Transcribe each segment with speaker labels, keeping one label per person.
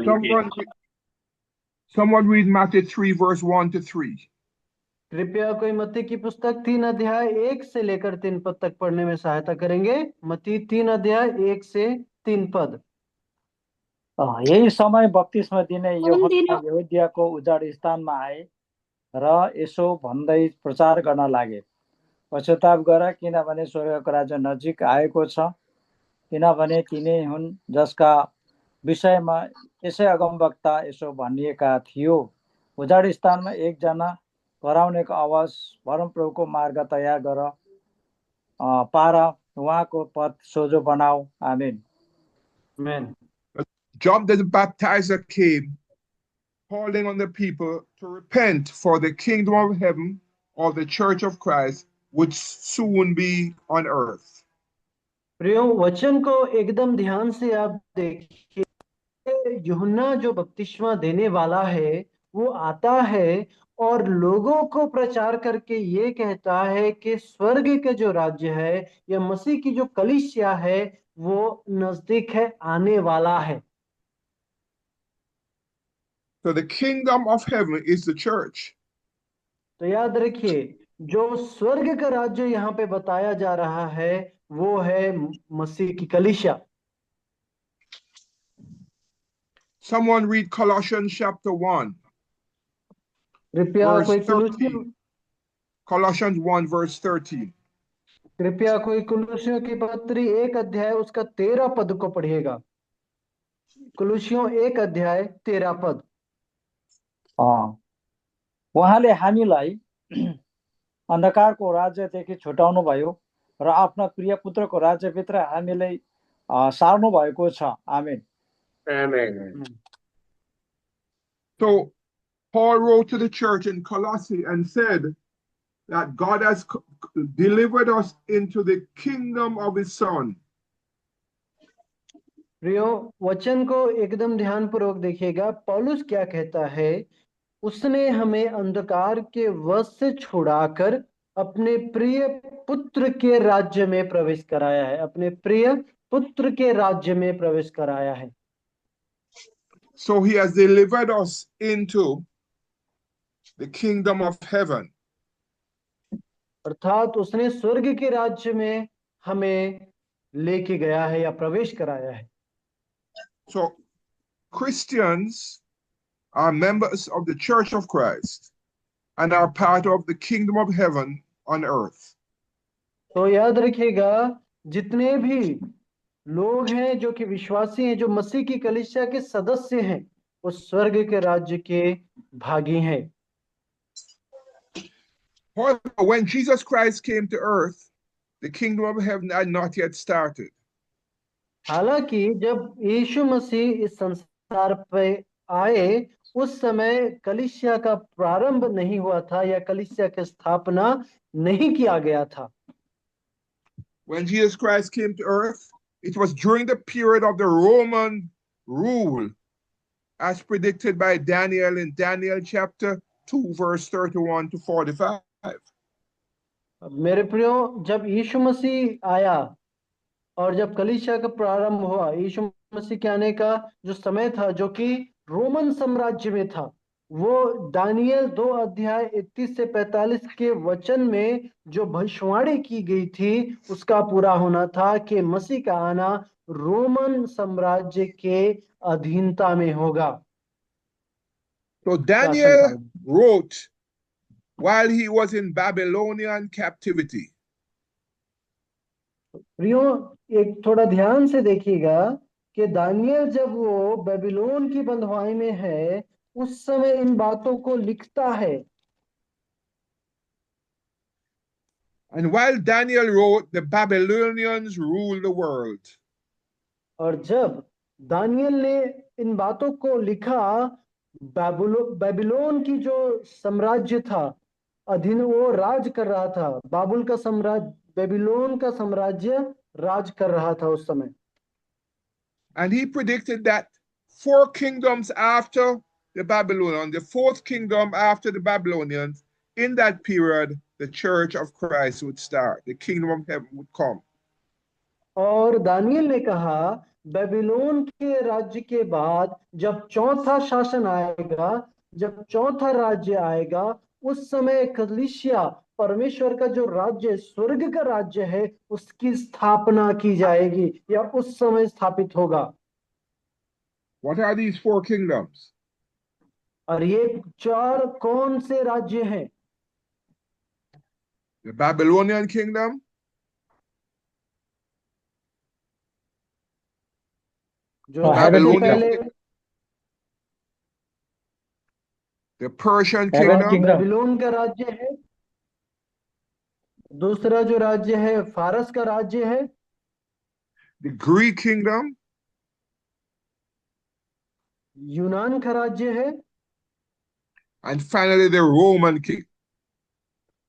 Speaker 1: Someone, someone read Matthew 3, verse 1 to 3.
Speaker 2: कृपया कोई मत्ती की पुस्तक 3 अध्याय 1 से लेकर 3 पद तक पढ़ने में सहायता करेंगे। मत्ती 3 अध्याय 1 से 3 पद।
Speaker 3: यही समय बप्तिस्मा दिने यूहन्ना यहुदियाको उजाड स्थानमा आए र यसो भन्दै प्रचार गर्न लागे, पश्चाताप गर, किनभने स्वर्गको राज्य नजिक आएको छ। किनभने तिनै हुन् जसका विषयमा यसै अगमवक्ता यसो भनिएका थियो, उजाड स्थानमा एकजना कराउनेको आवाज, परमप्रभुको मार्ग तयार गर, पार उहाँको पथ सोझो बनाऊ। आमेन।
Speaker 2: आमेन।
Speaker 1: John the Baptizer came, calling on the people to repent, for the kingdom of heaven, or the church of Christ, would soon be on earth.
Speaker 2: प्रियो, वचन को एकदम ध्यान से आप देखिए। यूहन्ना जो बपतिस्मा देने वाला है वो आता है और लोगों को प्रचार करके ये कहता है कि स्वर्ग के जो राज्य है या मसीह की जो कलीसिया है वो नजदीक है, आने वाला है।
Speaker 1: So the kingdom of heaven is the church.
Speaker 2: तो याद रखिए, जो स्वर्ग का राज्य यहाँ पे बताया जा रहा है वो है मसीह की कलीसिया।
Speaker 1: Someone read Colossians chapter 1.
Speaker 2: कृपया कोई
Speaker 1: Colossians 1 verse 13.
Speaker 2: कृपया कोई कुलुसियों की पत्री 1 अध्याय उसका 13 पद को पढ़िएगा। कुलुसियों 1 अध्याय 13 पद।
Speaker 3: उहाँले हामीलाई अन्धकारको राज्यदेखि छुटाउनु भयो र आफ्ना प्रिय पुत्रको राज्यभित्र हामीलाई सार्नु भएको छ। आमेन।
Speaker 1: Amen. So Paul wrote to the church in Colossae and said that God has delivered us into the kingdom of his son.
Speaker 2: प्रियो, वचन को एकदम ध्यानपूर्वक देखिएगा। पौलुस क्या कहता है? उसने हमें अंधकार के वश से छुड़ाकर अपने प्रिय पुत्र के राज्य में प्रवेश कराया है। अपने प्रिय पुत्र के राज्य में प्रवेश कराया है।
Speaker 1: So he has delivered us into the kingdom of heaven.
Speaker 2: अर्थात उसने स्वर्ग के राज्य में हमें लेके गया है या प्रवेश कराया है।
Speaker 1: So Christians are members of the Church of Christ and are part of the kingdom of heaven on earth.
Speaker 2: तो याद रखिएगा, जितने भी लोग हैं जो कि विश्वासी हैं, जो मसीह की कलीसिया के सदस्य हैं, वो स्वर्ग के राज्य के भागी हैं।
Speaker 1: When Jesus Christ came to earth, the kingdom of heaven had not yet started.
Speaker 2: हालांकि जब यीशु मसीह इस संसार पे आए उस समय कलीसिया का प्रारंभ नहीं हुआ था या कलीसिया की स्थापना नहीं किया गया था।
Speaker 1: When Jesus Christ came to earth, it was during the period of the Roman rule, as predicted by Daniel in Daniel chapter 2, verse 31 to 45.
Speaker 2: मेरे प्रियो, जब यीशु मसीह आया और जब कलीसिया का प्रारंभ हुआ, यीशु मसीह के आने का जो समय था जो कि रोमन साम्राज्य में था, वो दानियल 2 अध्याय 31 से 45 के वचन में जो भविष्यवाणी की गई थी उसका पूरा होना था कि मसीह का आना रोमन साम्राज्य के अधीनता में होगा।
Speaker 1: So Daniel wrote while he was in Babylonian captivity.
Speaker 2: प्रियो, एक थोड़ा ध्यान से देखिएगा कि दानियल जब वो बेबीलोन की बंधुआई में है उस समय इन बातों को लिखता है।
Speaker 1: And while Daniel wrote, the Babylonians ruled the world.
Speaker 2: और जब दानियल ने इन बातों को लिखा, बेबीलोन की जो साम्राज्य था अधीन वो राज कर रहा था। बाबुल का साम्राज्य, बेबीलोन का साम्राज्य राज कर रहा था उस समय।
Speaker 1: And he predicted that 4 kingdoms after the Babylonians, the 4th kingdom after the Babylonians, in that period, the church of Christ would start. The kingdom of heaven would come.
Speaker 2: और दानियल ने कहा बेबीलोन के राज्य के बाद जब चौथा शासन आएगा, जब चौथा राज्य आएगा, उस समय कलीसिया, परमेश्वर का जो राज्य, स्वर्ग का राज्य है, उसकी स्थापना की जाएगी या उस समय स्थापित होगा।
Speaker 1: What are these four kingdoms?
Speaker 2: और ये चार कौन से राज्य हैं?
Speaker 1: The Babylonian kingdom,
Speaker 2: जो
Speaker 3: हेवन
Speaker 2: सबसे
Speaker 1: Babylonian,
Speaker 2: पहले
Speaker 1: the Persian
Speaker 3: heaven
Speaker 1: kingdom,
Speaker 3: kingdom,
Speaker 2: Babylon का राज्य है, दूसरा जो राज्य है फारस का राज्य है,
Speaker 1: the Greek kingdom,
Speaker 2: यूनान का राज्य है,
Speaker 1: and finally the Roman kingdom.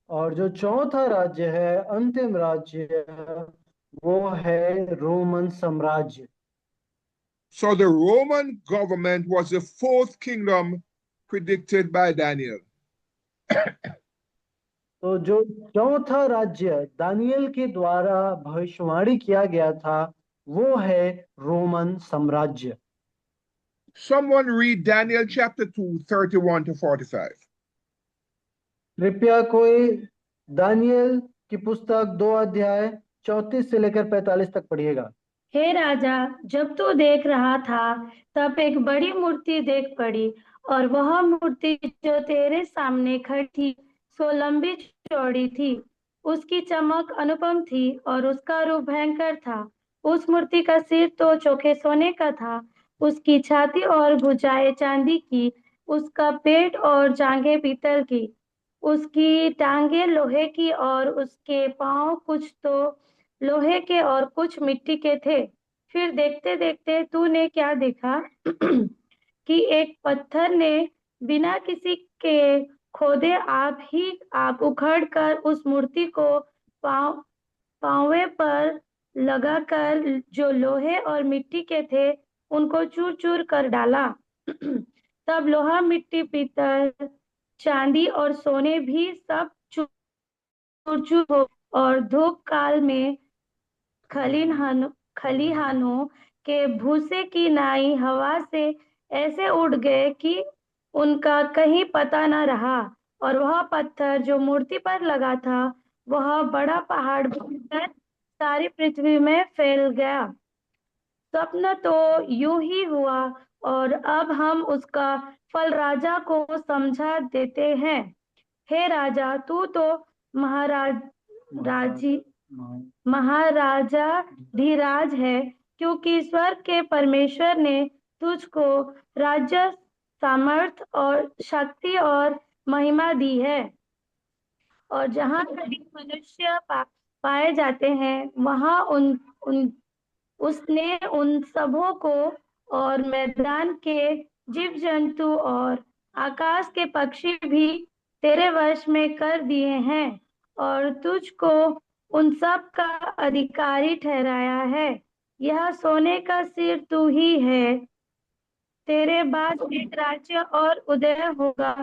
Speaker 2: और जो चौथा राज्य है, अंतिम राज्य, वो है रोमन साम्राज्य।
Speaker 1: So the Roman government was the fourth kingdom predicted by Daniel.
Speaker 2: तो जो चौथा राज्य दानियल के द्वारा भविष्यवाणी किया गया था, वो है रोमन साम्राज्य।
Speaker 1: Someone read Daniel chapter 2, 31 to 45.
Speaker 2: कृपया कोई दानियल की पुस्तक 2 अध्याय 34 से लेकर 45 तक पढ़िएगा।
Speaker 4: हे राजा, जब तू देख रहा था तब एक बड़ी मूर्ति देख पड़ी, और वह मूर्ति जो तेरे सामने खड़ी थी सो लंबी चौड़ी थी। उसकी चमक अनुपम थी और उसका रूप भयंकर था। उस मूर्ति का सिर तो चोखे सोने का था, उसकी छाती और भुजाएं चांदी की, उसका पेट और जांघें पीतल की, उसकी टांगे लोहे की और उसके पांव कुछ तो लोहे के और कुछ मिट्टी के थे। फिर देखते देखते तूने क्या देखा कि एक पत्थर ने बिना किसी के खोदे आप उखड़ कर उस मूर्ति को पांवे पर लगाकर जो लोहे और मिट्टी के थे उनको चूर चूर कर डाला। तब लोहा, मिट्टी, पीतल, चांदी और सोने भी सब चूर चूर हो और धूप काल में खलिहानों के भूसे की नाई हवा से ऐसे उड़ गए कि उनका कहीं पता न रहा। और वह पत्थर जो मूर्ति पर लगा था, वह बड़ा पहाड़ बनकर सारी पृथ्वी में फैल गया। स्वप्न तो यूं ही हुआ, और अब हम उसका फल राजा को समझा देते हैं। हे राजा, तू तो महाराजा धीराज है, क्योंकि स्वर्ग के परमेश्वर ने तुझको राज्य, सामर्थ और शक्ति और महिमा दी है। और जहाँ कभी मनुष्य पाए जाते हैं, वहाँ उसने उन सबों को और मैदान के जीव जंतु और आकाश के पक्षी भी तेरे वश में कर दिए हैं, और तुझको उन सब का अधिकारी ठहराया है। यह सोने का सिर तू ही है। तेरे बाद एक राज्य और उदय होगा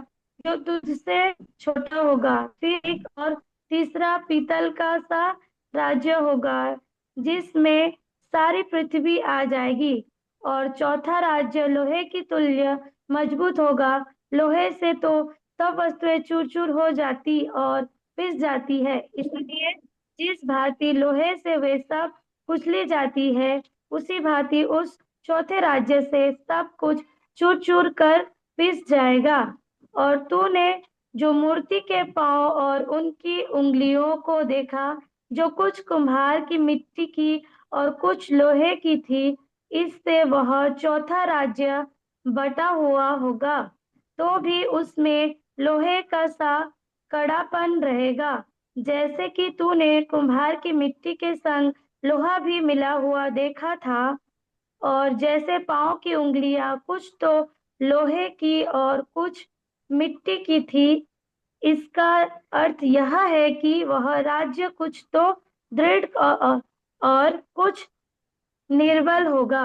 Speaker 4: जो तुझसे छोटा होगा। फिर एक और तीसरा पीतल का सा राज्य होगा जिसमें सारी पृथ्वी आ जाएगी। और चौथा राज्य लोहे की तुल्य मजबूत होगा। लोहे से तो सब वस्तुएं चूर चूर हो जाती और पिस जाती है, इसलिए जिस भांति लोहे से वे सब कुचली जाती है, उसी भांति उस चौथे राज्य से सब कुछ चूर चूर कर पिस जाएगा। और तूने जो मूर्ति के पांव और उनकी उंगलियों को देखा, जो कुछ कुम्हार की मिट्टी की और कुछ लोहे की थी, इससे वह चौथा राज्य बटा हुआ होगा, तो भी उसमें लोहे का सा कड़ापन रहेगा, जैसे कि तूने कुम्हार की मिट्टी के संग लोहा भी मिला हुआ देखा था। और जैसे पांव की उंगलियां कुछ तो लोहे की और कुछ मिट्टी की थी, इसका अर्थ यह है कि वह राज्य कुछ तो दृढ़ और कुछ निर्बल होगा।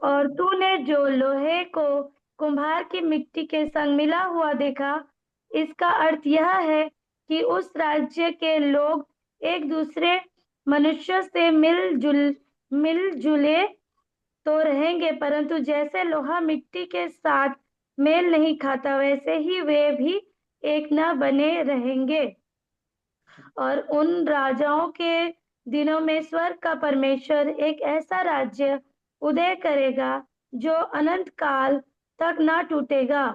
Speaker 4: और तूने जो लोहे को कुम्हार की मिट्टी के संग मिला हुआ देखा, इसका अर्थ यह है कि उस राज्य के लोग एक दूसरे मनुष्य से मिलजुल मिलजुले तो रहेंगे, परंतु जैसे लोहा मिट्टी के साथ मेल नहीं खाता, वैसे ही वे भी एक न बने रहेंगे। और उन राजाओं के दिनों में स्वर्ग का परमेश्वर एक ऐसा राज्य उदय करेगा जो अनंत काल तक ना टूटेगा,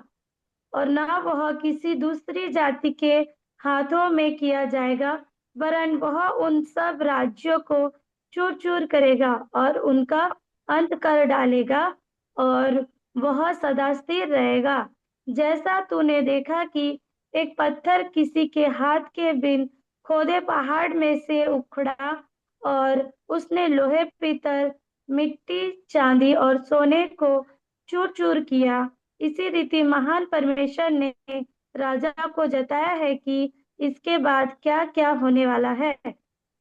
Speaker 4: और ना वह किसी दूसरी जाति के हाथों में किया जाएगा, वरन वह उन सब राज्यों को चूर चूर करेगा और उनका अंत कर डालेगा, और वह सदा स्थिर रहेगा। जैसा तूने देखा कि एक पत्थर किसी के हाथ के बिन खोदे पहाड़ में से उखड़ा, और उसने लोहे, पीतल, मिट्टी, चांदी और सोने को चूर चूर किया, इसी रीति महान परमेश्वर ने राजा को जताया है कि इसके बाद क्या क्या होने वाला है।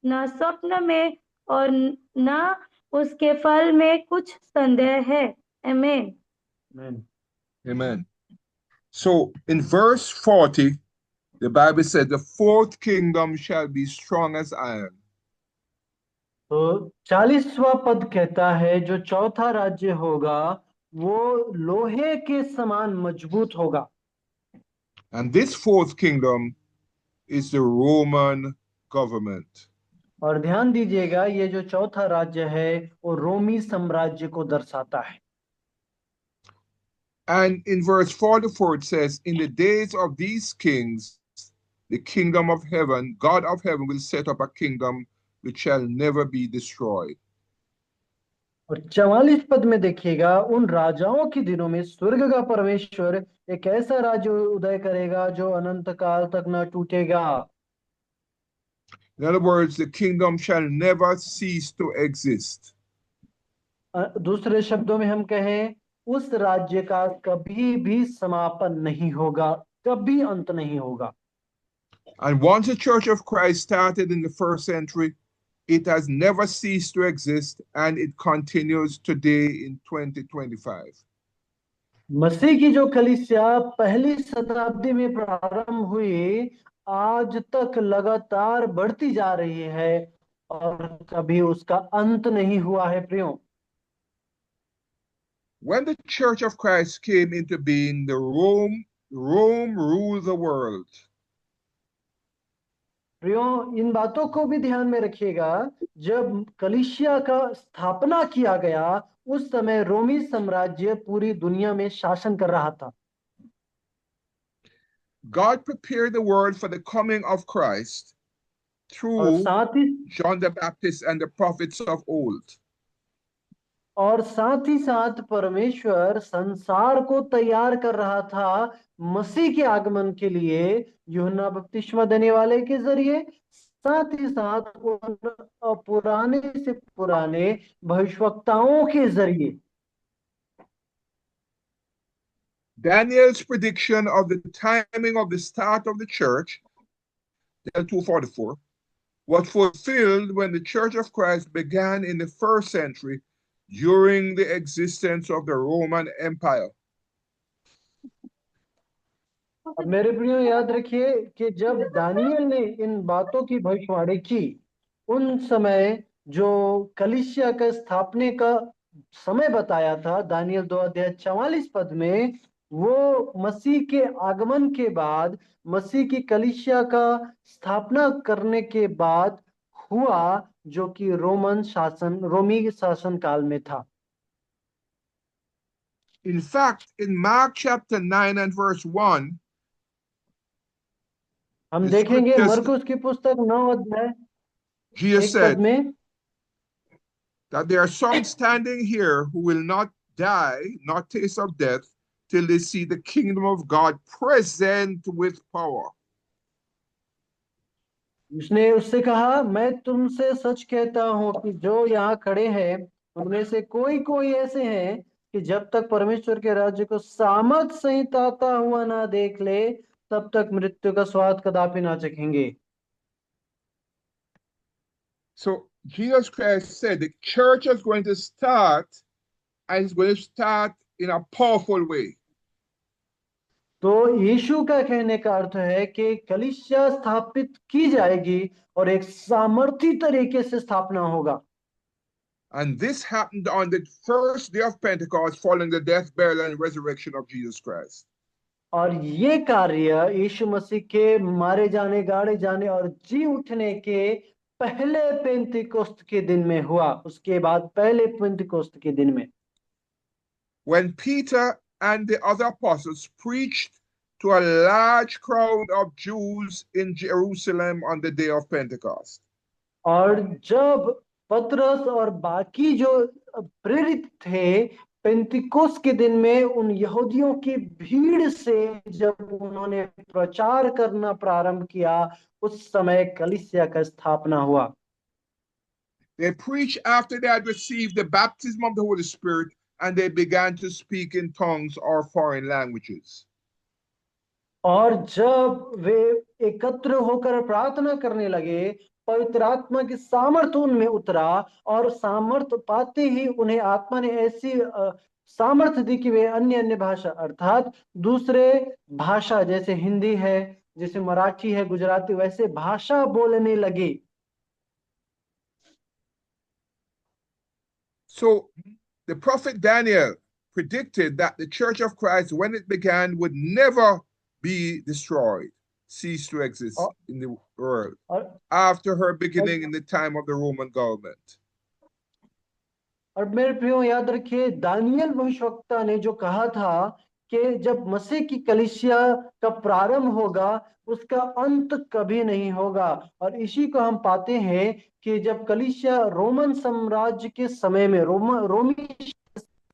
Speaker 4: न स्वप्न में और न उसके फल में कुछ संदेह है। आमीन।
Speaker 1: Amen. So in verse 40, the Bible said the fourth kingdom shall be strong as iron.
Speaker 2: तो 40वां पद कहता है जो चौथा राज्य होगा वो लोहे के समान मजबूत होगा।
Speaker 1: And this fourth kingdom is the Roman government.
Speaker 2: और ध्यान दीजिएगा ये जो चौथा राज्य है वो रोमी साम्राज्य को दर्शाता है।
Speaker 1: And in verse 44 it says, in the days of these kings, the kingdom of heaven, God of heaven will set up a kingdom which shall never be destroyed.
Speaker 2: और 44 पद में देखिएगा उन राजाओं के दिनों में स्वर्ग का परमेश्वर एक ऐसा राज्य उदय करेगा जो अनंत काल तक न टूटेगा।
Speaker 1: In other words, the kingdom shall never cease to exist.
Speaker 2: दूसरे शब्दों में हम कहें उस राज्य का कभी भी समापन नहीं होगा, कभी अंत नहीं होगा।
Speaker 1: And once the Church of Christ started in the first century, it has never ceased to exist, and it continues today in 2025.
Speaker 2: मसीह की जो कलीसिया पहली शताब्दी में प्रारंभ हुई आज तक लगातार बढ़ती जा रही है और कभी उसका अंत नहीं हुआ है। प्रियो,
Speaker 1: When the Church of Christ came into being, Rome ruled the world.
Speaker 2: प्रियो, इन बातों को भी ध्यान में रखिएगा। जब कलीसिया का स्थापना किया गया उस समय रोमी साम्राज्य पूरी दुनिया में शासन कर रहा था।
Speaker 1: God prepared the world for the coming of Christ
Speaker 2: और
Speaker 1: through
Speaker 2: साथ ही
Speaker 1: John the Baptist and the prophets of old.
Speaker 2: साथ परमेश्वर संसार को तैयार कर रहा था मसीह के आगमन के लिए यूहन्ना बपतिस्मा देने वाले के जरिए, साथ ही साथ उन पुराने से पुराने भविष्यवक्ताओं के जरिए।
Speaker 1: Daniel's prediction of the timing of the start of the church, Daniel 2:44, was fulfilled when the Church of Christ began in the first century during the existence of the Roman Empire.
Speaker 2: अब मेरे प्रियो याद रखिए कि जब Daniel ने इन बातों की भविष्यवाणी की उन समय जो कलीसिया का स्थापने का समय बताया था दानियल 2:44 पद में, वो मसीह के आगमन के बाद मसीह की कलीसिया का स्थापना करने के बाद हुआ जो कि रोमी शासन काल में था।
Speaker 1: In fact, in Mark chapter 9 and verse 1,
Speaker 2: हम
Speaker 1: the
Speaker 2: देखेंगे
Speaker 1: scriptures,
Speaker 2: मरकुस की पुस्तक 9 अध्याय
Speaker 1: Jesus
Speaker 2: 1 पद
Speaker 1: said
Speaker 2: में
Speaker 1: that there are some standing here who will not die, not taste of death, till they see the kingdom of God present with power.
Speaker 2: उसने उससे कहा, मैं तुमसे सच कहता हूं कि जो यहाँ खड़े हैं उनमें से कोई कोई ऐसे हैं कि जब तक परमेश्वर के राज्य को सामर्थ सहित आता हुआ ना देख ले तब तक मृत्यु का स्वाद कदापि ना चखेंगे।
Speaker 1: So Jesus Christ said the church is going to start, and it's going to start in a powerful way.
Speaker 2: तो यीशु का कहने का अर्थ है कि कलीसिया स्थापित की जाएगी और एक सामर्थी तरीके से स्थापना होगा।
Speaker 1: And this happened on the first day of Pentecost following the death, burial, and resurrection of Jesus Christ.
Speaker 2: और ये कार्य यीशु मसीह के मारे जाने, गाड़े जाने और जी उठने के पहले पेंतिकोस्त के दिन में हुआ। उसके बाद पहले पेंतिकोस्त के दिन में
Speaker 1: When Peter and the other apostles preached to a large crowd of Jews in Jerusalem on the day of Pentecost.
Speaker 2: और जब पतरस और बाकी जो प्रेरित थे पेंतिकोस्त के दिन में उन यहूदियों की भीड़ से जब उन्होंने प्रचार करना प्रारंभ किया, उस समय कलीसिया का स्थापना हुआ।
Speaker 1: They preached after they had received the baptism of the Holy Spirit, and they began to speak in tongues or foreign languages.
Speaker 2: और जब वे एकत्र होकर प्रार्थना करने लगे, पवित्र आत्मा की सामर्थ उनमें उतरा और सामर्थ पाते ही उन्हें आत्मा ने ऐसी सामर्थ दी कि वे अन्य अन्य भाषा अर्थात दूसरे भाषा जैसे हिंदी है, जैसे मराठी है, गुजराती, वैसे भाषा बोलने लगे।
Speaker 1: So the prophet Daniel predicted that the Church of Christ, when it began, would never be destroyed, cease to exist in the world after her beginning in the time of the Roman government.
Speaker 2: और मेरे प्रियो याद रखिए, Daniel भविष्यवक्ता ने जो कहा था कि जब मसीह की कलीसिया का प्रारंभ होगा उसका अंत कभी नहीं होगा। और इसी को हम पाते हैं कि जब कलीसिया रोमन साम्राज्य के समय में रोमी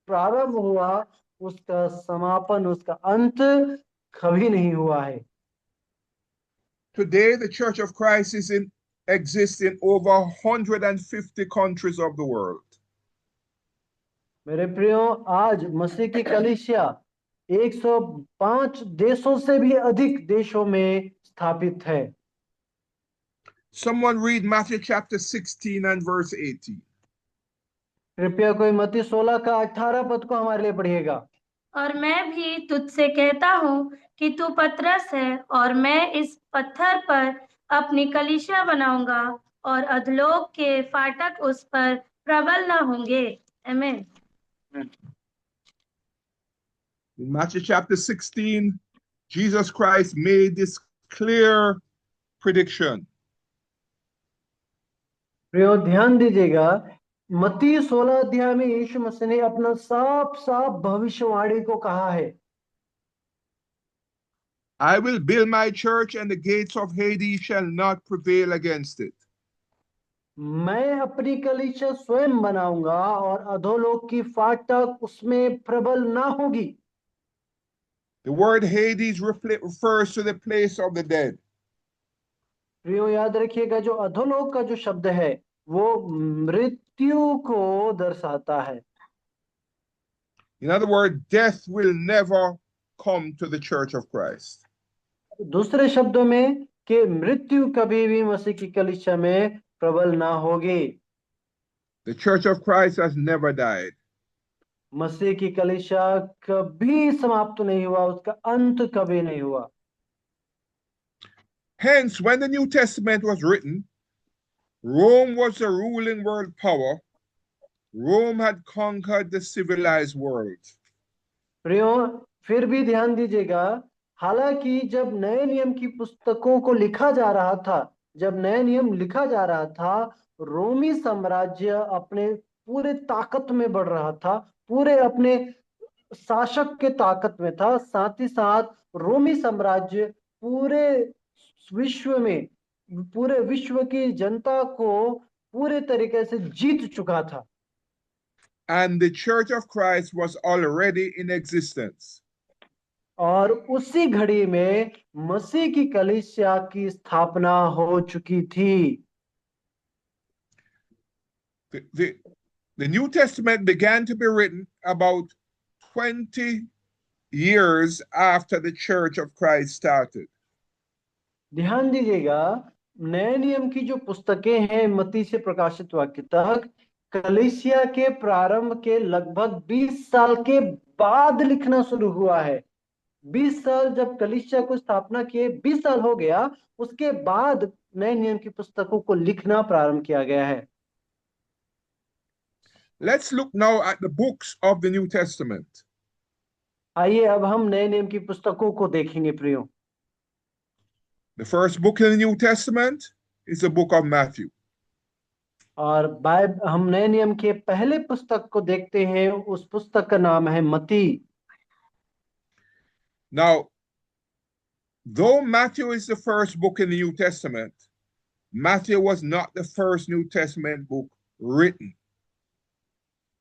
Speaker 2: प्रारंभ हुआ, उसका समापन, उसका अंत कभी नहीं हुआ है।
Speaker 1: Today, the Church of Christ exists in over 150 countries of the world.
Speaker 2: मेरे प्रियो, आज मसीह की कलीसिया 105 देशों से भी अधिक देशों में स्थापित है।
Speaker 1: Someone read Matthew chapter 16 and verse 18.
Speaker 2: कृपया कोई मत्ती 16 का 18 पद को हमारे लिए पढ़िएगा।
Speaker 4: और मैं भी तुझसे कहता हूँ कि तू पतरस है, और मैं इस पत्थर पर अपनी कलीसिया बनाऊंगा, और अधोलोक के फाटक उस पर प्रबल न होंगे। आमीन।
Speaker 1: In Matthew chapter 16, Jesus Christ made this clear prediction.
Speaker 2: प्रियो ध्यान दीजिएगा, मत्ती 16 अध्याय में यीशु मसीह ने अपना साफ साफ भविष्यवाणी को कहा है।
Speaker 1: I will build my church, and the gates of Hades shall not prevail against it.
Speaker 2: मैं अपनी कलीसिया स्वयं बनाऊंगा और अधोलोक की फाटक उसमें प्रबल ना होगी।
Speaker 1: The word Hades refers to the place of the dead.
Speaker 2: प्रियो याद रखिएगा, जो अधोलोक का जो शब्द है वो मृत्यु को दर्शाता है।
Speaker 1: In other words, death will never come to the Church of Christ.
Speaker 2: दूसरे शब्दों में कि मृत्यु कभी भी मसीह की कलीसिया में प्रबल ना होगी।
Speaker 1: The Church of Christ has never died.
Speaker 2: मसीह की कलीसिया कभी समाप्त नहीं हुआ, उसका अंत कभी नहीं हुआ।
Speaker 1: Hence, when the New Testament was written, Rome was the ruling world power. Rome had conquered the civilized world.
Speaker 2: प्रियो फिर भी ध्यान दीजिएगा, हालांकि जब नए नियम की पुस्तकों को लिखा जा रहा था, जब नया नियम लिखा जा रहा था, रोमी साम्राज्य अपने पूरे ताकत में बढ़ रहा था, पूरे अपने शासक के ताकत में था। साथ ही साथ रोमी साम्राज्य पूरे विश्व की जनता को पूरे तरीके से जीत चुका था।
Speaker 1: And the Church of Christ was already in existence.
Speaker 2: और उसी घड़ी में मसीह की कलीसिया की स्थापना हो चुकी थी।
Speaker 1: The New Testament began to be written about 20 years after the Church of Christ started.
Speaker 2: ध्यान दीजिएगा, नए नियम की जो पुस्तकें हैं मत्ती से प्रकाशित वाक्य तक, कलीसिया के प्रारंभ के लगभग 20 साल के बाद लिखना शुरू हुआ है। 20 साल जब कलीसिया को स्थापना किए, 20 साल हो गया, उसके बाद नए नियम की पुस्तकों को लिखना प्रारंभ किया गया है।
Speaker 1: Let's look now at the books of the New Testament.
Speaker 2: आइए अब हम नए नियम की पुस्तकों को देखेंगे प्रियो।
Speaker 1: The first book in the New Testament is the book of Matthew.
Speaker 2: और हम नए नियम के पहले पुस्तक को देखते हैं, उस पुस्तक का नाम है मत्ती।
Speaker 1: Now, though Matthew is the first book in the New Testament, Matthew was not the first New Testament book written.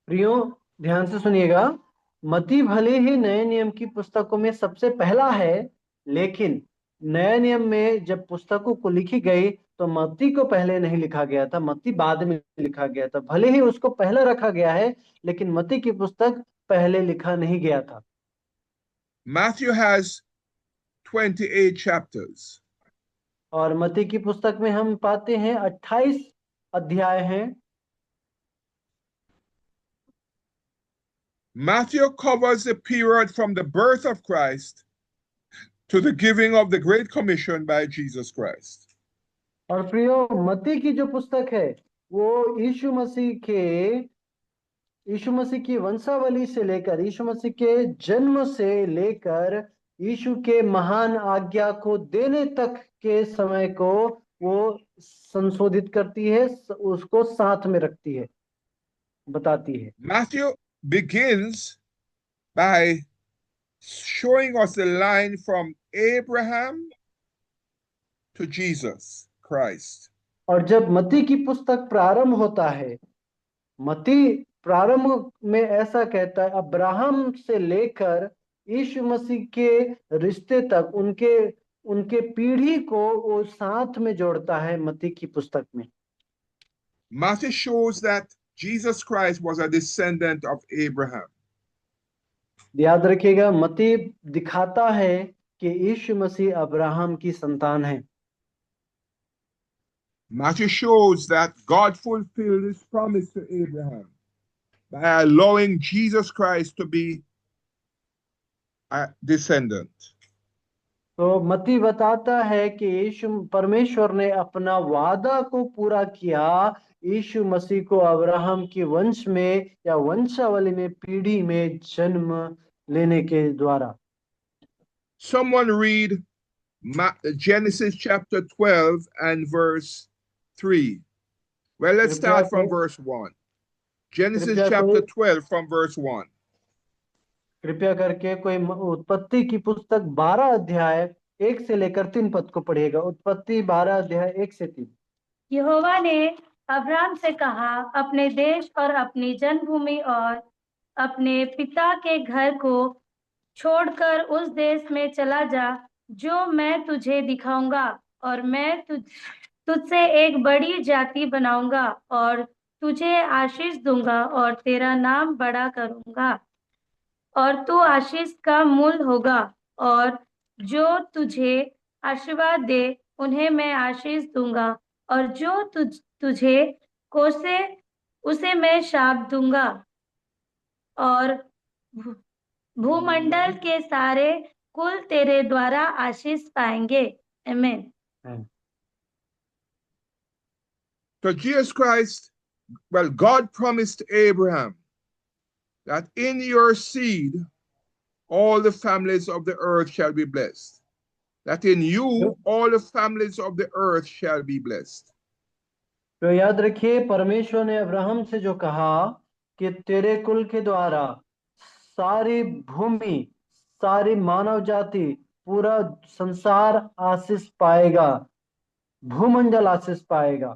Speaker 2: प्रियो ध्यान से सुनिएगा, मत्ती भले ही नए नियम की पुस्तकों में सबसे पहला है, लेकिन नए नियम में जब पुस्तकों को लिखी गई तो मत्ती को पहले नहीं लिखा गया था, मत्ती बाद में लिखा गया था। भले ही उसको पहले रखा गया है, लेकिन मत्ती की पुस्तक पहले लिखा नहीं गया था।
Speaker 1: Matthew has 28 chapters.
Speaker 2: और मत्ती की पुस्तक में हम पाते हैं 28 अध्याय हैं।
Speaker 1: Matthew covers the period from the birth of Christ to the giving of the Great Commission by Jesus Christ.
Speaker 2: और प्रियो मत्ती की जो पुस्तक है वो यीशु मसीह की वंशावली से लेकर, यीशु मसीह के जन्म से लेकर यीशु के महान आज्ञा को देने तक के समय को वो संशोधित करती है, उसको साथ में रखती है, बताती है।
Speaker 1: Matthew begins by showing us the line from Abraham to Jesus Christ.
Speaker 2: और जब मत्ती की पुस्तक प्रारंभ होता है, मत्ती प्रारंभ में ऐसा कहता है, अब्राहम से लेकर यीशु मसीह के रिश्ते तक, उनके पीढ़ी को वो साथ में जोड़ता है मत्ती की पुस्तक में।
Speaker 1: Matthew shows that Jesus Christ was a descendant of Abraham.
Speaker 2: याद रखिएगा, मत्ती दिखाता है कि यीशु मसीह अब्राहम की संतान है।
Speaker 1: Matthew shows that God fulfilled his promise to Abraham by allowing Jesus Christ to be a descendant.
Speaker 2: तो मत्ती बताता है कि परमेश्वर ने अपना वादा को पूरा किया यीशु मसीह को अब्राहम की वंश में या वंशावली में, पीढ़ी में जन्म लेने के द्वारा।
Speaker 1: Someone read Genesis chapter 12 and verse 3. Well, let's start from verse 1. Genesis chapter 12 from verse 1.
Speaker 2: कृपया करके कोई उत्पत्ति की पुस्तक 12 अध्याय 1 से लेकर 3 पद को पढ़िएगा। उत्पत्ति 12 अध्याय 1 से 3।
Speaker 4: यहोवा ने अब्राम से कहा, अपने देश और अपनी जन्मभूमि और अपने पिता के घर को छोड़कर उस देश में चला जा जो मैं तुझे दिखाऊंगा, और मैं तुझसे एक बड़ी जाति बनाऊंगा और तुझे आशीष दूंगा और तेरा नाम बड़ा करूंगा और तू आशीष का मूल होगा, और जो तुझे आशीर्वाद दे उन्हें मैं आशीष दूंगा, और जो तुझे कोसे उसे मैं शाप दूंगा, और भूमंडल के सारे कुल तेरे द्वारा आशीष पाएंगे। आमीन।
Speaker 1: So Jesus Christ, well, God promised Abraham that in your seed all the families of the earth shall be blessed. That in you all the families of the earth shall be blessed.
Speaker 2: तो याद रखिए, परमेश्वर ने Abraham से जो कहा कि तेरे कुल के द्वारा सारी भूमि, सारी मानव जाति, पूरा संसार आशीष पाएगा, भूमंडल आशीष पाएगा।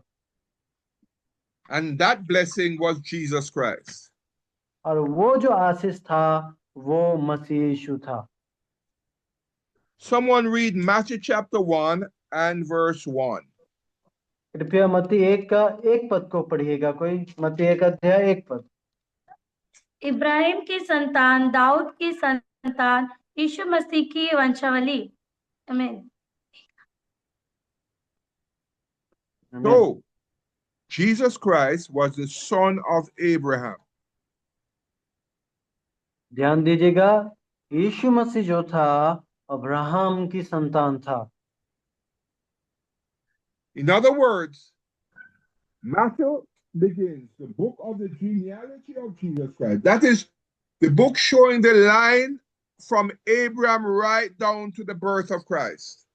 Speaker 1: And that blessing was Jesus Christ.
Speaker 2: और वो जो आशीष था वो मसीह यीशु था।
Speaker 1: Someone read Matthew chapter 1 and verse 1.
Speaker 2: कृपया मत्ती 1 का 1 पद को पढ़िएगा कोई। मत्ती 1 अध्याय 1 पद।
Speaker 4: इब्राहिम की संतान, दाऊद की संतान, यीशु मसीह की वंशावली। आमीन।
Speaker 1: So, Jesus Christ was the son of Abraham.
Speaker 2: ध्यान दीजिएगा, यीशु मसीह जो था अब्राहम की संतान था।
Speaker 1: In other words, Matthew begins, the book of the genealogy of Jesus Christ. That is the book showing the line from Abraham right down to the birth of Christ.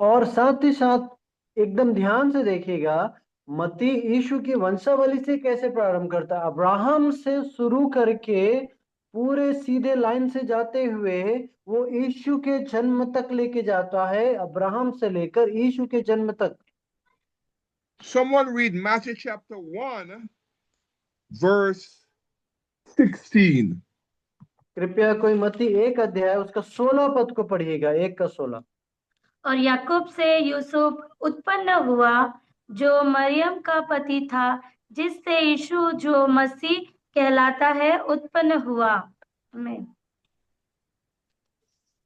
Speaker 2: और साथ ही साथ एकदम ध्यान से देखिएगा, मत्ती यीशु की वंशावली से कैसे प्रारंभ करता है। अब्राहम से शुरू करके पूरे सीधे लाइन से जाते हुए वो यीशु के जन्म तक लेके जाता है, अब्राहम से लेकर यीशु के जन्म तक।
Speaker 1: Someone read Matthew chapter 1 verse 16.
Speaker 2: कृपया कोई मत्ती 1 अध्याय उसका 16 पद को पढ़िएगा, 1 का 16।
Speaker 4: और याकूब से यूसुफ उत्पन्न हुआ जो मरियम का पति था, जिससे यीशु जो मसीह कहलाता है उत्पन्न हुआ। आमीन।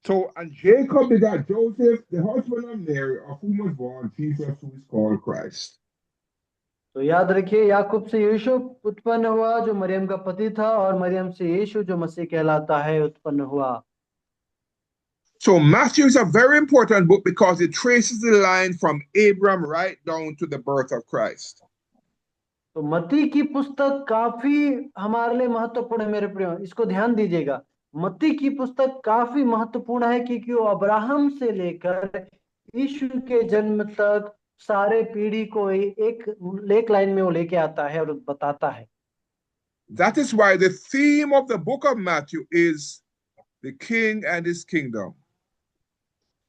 Speaker 1: So, and Jacob begot Joseph, the husband of Mary, of whom was born Jesus, who is called Christ.
Speaker 2: तो याद रखिए, याकूब से यूसुफ उत्पन्न हुआ जो मरियम का पति था, और मरियम से यीशु जो मसीह कहलाता है उत्पन्न हुआ।
Speaker 1: So Matthew is a very important book because it traces the line from Abraham right down to the birth of Christ.
Speaker 2: तो मत्ती की पुस्तक काफी हमारे लिए महत्वपूर्ण है मेरे प्रियो, इसको ध्यान दीजिएगा। मत्ती की पुस्तक काफी महत्वपूर्ण है क्योंकि वो अब्राहम से लेकर यीशु के जन्म तक सारे पीढ़ी को एक लाइन में वो लेके आता है और बताता है।
Speaker 1: That is why the theme of the book of Matthew is the king and his kingdom.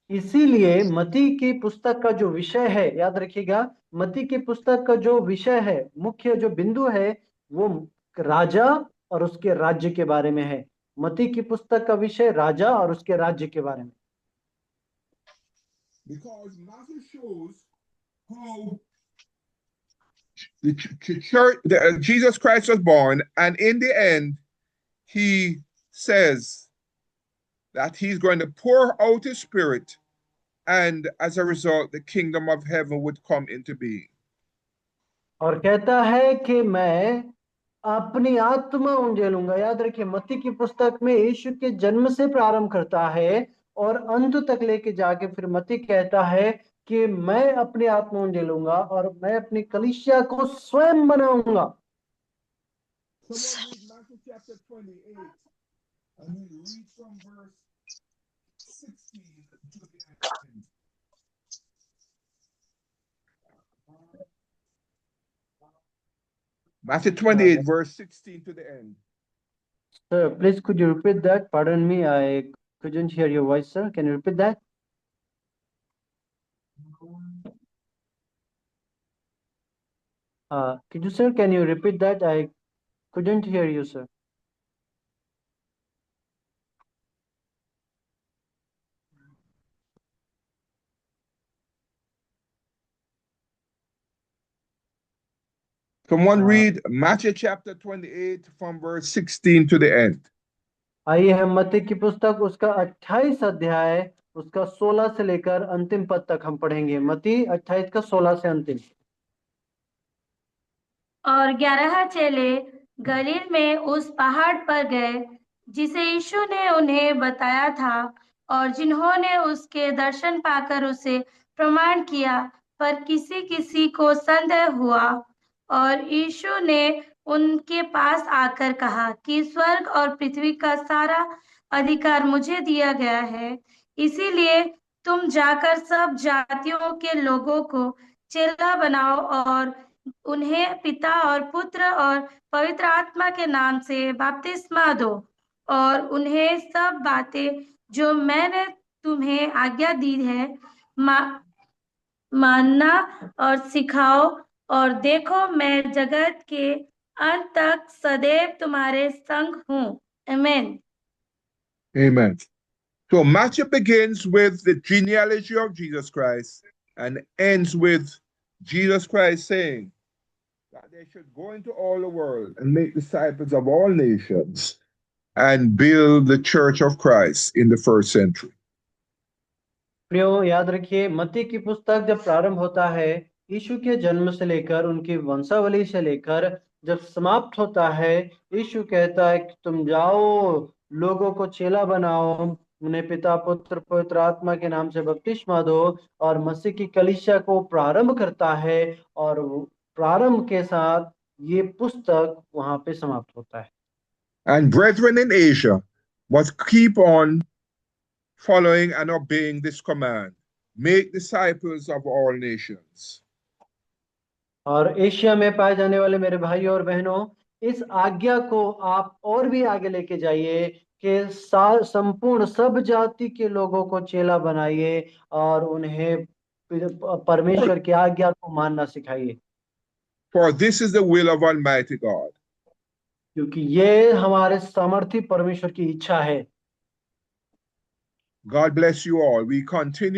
Speaker 2: इसीलिए मत्ती की पुस्तक का जो विषय है, याद रखिएगा, मत्ती की पुस्तक का जो विषय है, मुख्य जो बिंदु है, वो राजा और उसके राज्य के बारे में है। मत्ती की पुस्तक का विषय राजा और उसके राज्य के बारे में।
Speaker 1: Because Matthew shows how the church, Jesus Christ was born, and in the end, he says that he's going to pour out his spirit, and as a result, the kingdom of heaven would come into being.
Speaker 2: और कहता है कि मैं अपनी आत्मा उंडेलूंगा। याद रखिए, मत्ती की पुस्तक में यीशु के जन्म से प्रारंभ करता है और अंत तक लेके जाके फिर मत्ती कहता है कि मैं अपनी आत्मा उंडेलूंगा और मैं अपनी कलीसिया को स्वयं बनाऊंगा।
Speaker 1: Someone read Matthew chapter 28 and we read from verse 16 to the end. Matthew 28 verse 16 to the end.
Speaker 2: Sir, please could you repeat that? Pardon me, I couldn't hear your voice, sir. Can you repeat that? Could you, sir, can you repeat that? I couldn't hear you, sir.
Speaker 1: Someone read Matthew chapter 28 from verse 16 to the end.
Speaker 2: आइए हम मत्ती की पुस्तक उसका 28 अध्याय उसका 16 से लेकर अंतिम पद तक हम पढ़ेंगे। मत्ती 28 का 16 से अंतिम।
Speaker 4: और 11 चेले गलील में उस पहाड़ पर गए जिसे यीशु ने उन्हें बताया था, और जिन्होंने उसके दर्शन पाकर उसे प्रमाण किया, पर किसी किसी को संदेह हुआ। और यीशु ने उनके पास आकर कहा कि स्वर्ग और पृथ्वी का सारा अधिकार मुझे दिया गया है, इसीलिए तुम जाकर सब जातियों के लोगों को चेला बनाओ और उन्हें पिता और पुत्र और पवित्र आत्मा के नाम से बपतिस्मा दो, और उन्हें सब बातें जो मैंने तुम्हें आज्ञा दी है मानना और सिखाओ, और देखो मैं जगत के अंत तक सदैव तुम्हारे संग हूँ। आमीन।
Speaker 1: Amen. So Matthew begins with the genealogy of Jesus Christ and ends with Jesus Christ saying that they should go into all the world and make disciples of all nations and build the church of Christ in the first century.
Speaker 2: प्रियो, याद रखिए, मत्ती की पुस्तक जब प्रारंभ होता है यीशु के जन्म से लेकर उनकी वंशावली से लेकर जब समाप्त होता है, यीशु कहता है कि तुम जाओ, लोगों को चेला बनाओ, उन्हें पिता पुत्र पवित्र आत्मा के नाम से बपतिस्मा दो, और मसीह की कलीसिया को प्रारंभ करता है और प्रारंभ के साथ ये पुस्तक वहां पे समाप्त होता है।
Speaker 1: And brethren in Asia must keep on following and obeying this command. Make disciples of all nations.
Speaker 2: और एशिया में पाए जाने वाले मेरे भाई और बहनों, इस आज्ञा को आप और भी आगे लेके जाइए कि संपूर्ण सब जाति के लोगों को चेला बनाइए और उन्हें परमेश्वर की आज्ञा को मानना सिखाइए।
Speaker 1: For this is the will of Almighty God.
Speaker 2: क्योंकि ये हमारे सामर्थी परमेश्वर की इच्छा है।
Speaker 1: God bless you all. We continue